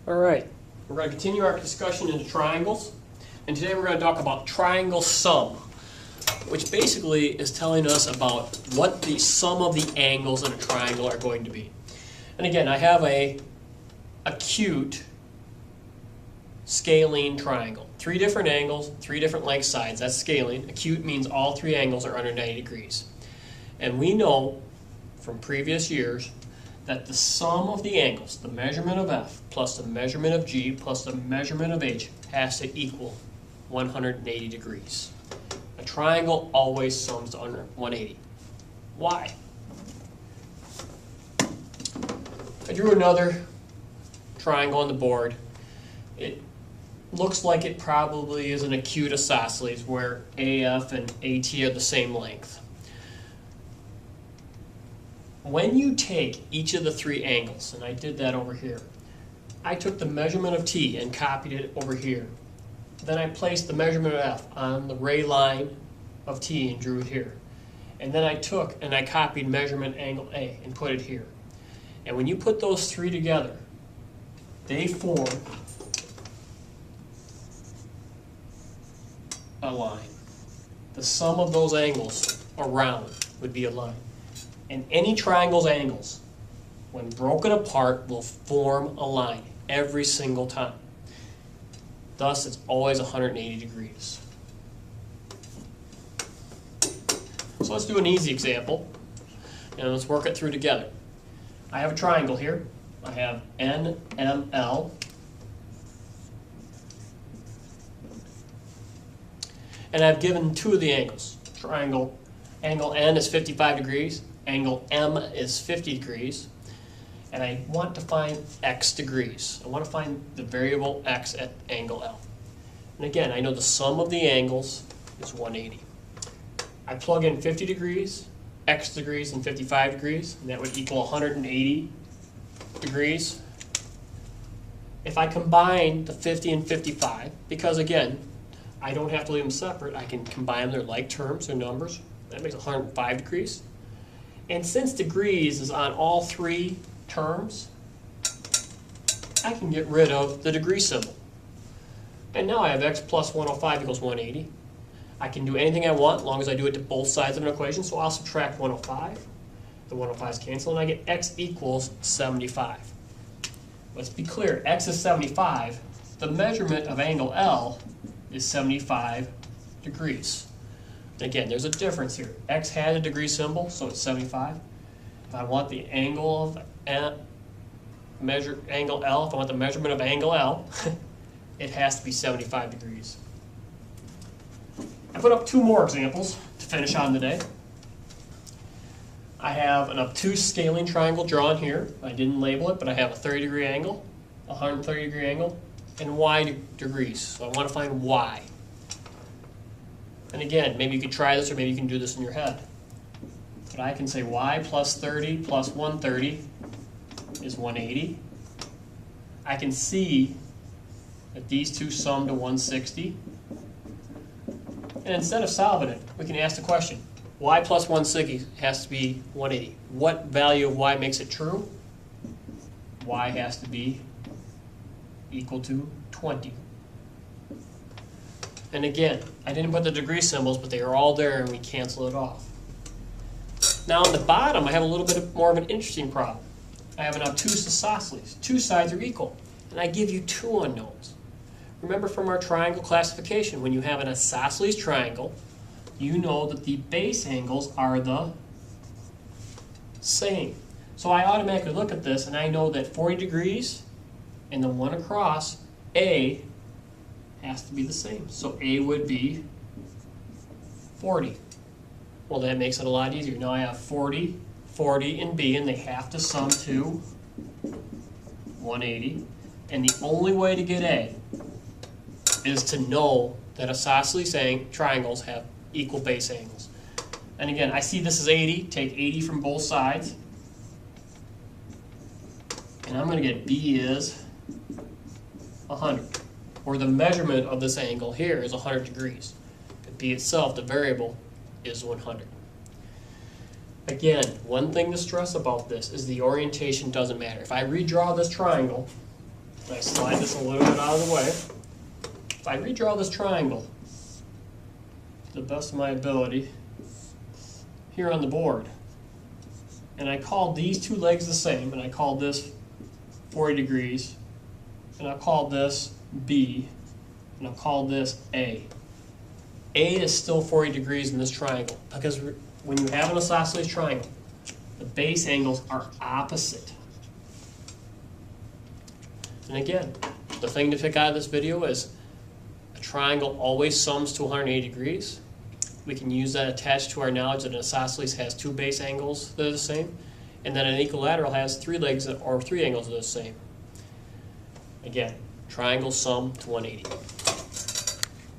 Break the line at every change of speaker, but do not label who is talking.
All right, we're going to continue our discussion into triangles, and today we're going to talk about triangle sum, which basically is telling us about what the sum of the angles in a triangle are going to be. And again, I have a acute scalene triangle. 3 different angles, 3 different length sides, that's scaling. Acute means all 3 angles are under 90 degrees. And we know from previous years that the sum of the angles, the measurement of F plus the measurement of G plus the measurement of H, has to equal 180 degrees. A triangle always sums to under 180. Why? I drew another triangle on the board. It looks like it probably is an acute isosceles where AF and AT are the same length. When you take each of the 3 angles, and I did that over here, I took the measurement of T and copied it over here. Then I placed the measurement of F on the ray line of T and drew it here. And then I took and I copied measurement angle A and put it here. And when you put those 3 together, they form a line. The sum of those angles around would be a line. And any triangle's angles, when broken apart, will form a line every single time. Thus, it's always 180 degrees. So let's do an easy example, and let's work it through together. I have a triangle here. I have NML. And I've given 2 of the angles. Angle N is 55 degrees. Angle M is 50 degrees, and I want to find x degrees. I want to find the variable x at angle L. And again, I know the sum of the angles is 180. I plug in 50 degrees, x degrees, and 55 degrees, and that would equal 180 degrees. If I combine the 50 and 55, because again, I don't have to leave them separate, I can combine their like terms or numbers, that makes 105 degrees. And since degrees is on all 3 terms, I can get rid of the degree symbol. And now I have x plus 105 equals 180. I can do anything I want as long as I do it to both sides of an equation, so I'll subtract 105. The 105's cancel, and I get x equals 75. Let's be clear, x is 75. The measurement of angle L is 75 degrees. Again, there's a difference here. X had a degree symbol, so it's 75. If I want the angle of angle L, if I want the measurement of angle L, it has to be 75 degrees. I put up 2 more examples to finish on today. I have an obtuse scaling triangle drawn here. I didn't label it, but I have a 30-degree angle, a 130-degree angle, and y degrees. So I want to find y. And again, maybe you could try this, or maybe you can do this in your head. But I can say y plus 30 plus 130 is 180. I can see that these 2 sum to 160. And instead of solving it, we can ask the question, y plus 160 has to be 180. What value of y makes it true? Y has to be equal to 20. And again, I didn't put the degree symbols, but they are all there and we cancel it off. Now on the bottom, I have a little bit more of an interesting problem. I have an obtuse isosceles. 2 sides are equal, and I give you 2 unknowns. Remember from our triangle classification, when you have an isosceles triangle, you know that the base angles are the same. So I automatically look at this and I know that 40 degrees and the one across, A, has to be the same. So A would be 40. Well, that makes it a lot easier. Now I have 40, 40, and B, and they have to sum to 180. And the only way to get A is to know that isosceles triangles have equal base angles. And again, I see this is 80. Take 80 from both sides. And I'm going to get B is 100. Or the measurement of this angle here is 100 degrees. But B itself, the variable, is 100. Again, one thing to stress about this is the orientation doesn't matter. If I redraw this triangle, I slide this a little bit out of the way. If I redraw this triangle to the best of my ability here on the board, and I call these two legs the same, and I call this 40 degrees, and I'll call this B, and I'll call this A. A is still 40 degrees in this triangle, because when you have an isosceles triangle, the base angles are opposite. And again, the thing to pick out of this video is a triangle always sums to 180 degrees. We can use that attached to our knowledge that an isosceles has two base angles that are the same, and then an equilateral has three legs or three angles that are the same. Again, triangles sum to 180.